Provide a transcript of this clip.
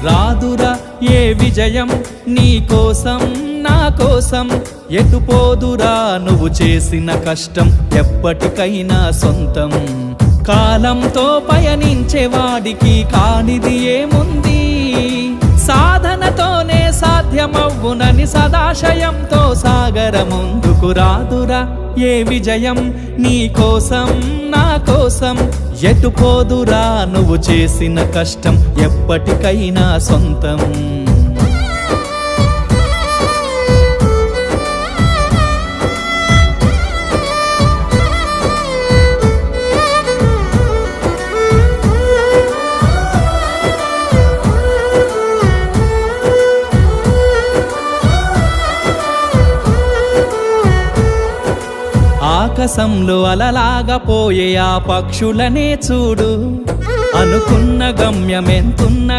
రాదురా ఏ విజయం నీ కోసం నా కోసం, ఎటుపోదురా నువ్వు చేసిన కష్టం ఎప్పటికైనా సొంతం. కాలంతో పయనించేవాడికి కానిది ఏముంది, సాధనతోనే సాధ్యమవ్వునని సదాశయంతో సాగర ముందుకు. రాదురా ఏ విజయం నీ కోసం నా కోసం, ఎటుపోదురా నువ్వు చేసిన కష్టం ఎప్పటికైనా సొంతం. ఆకాశంలో అలలాగా పోయే ఆ పక్షులనే చూడు, అనుకున్న గమ్యమెంతున్న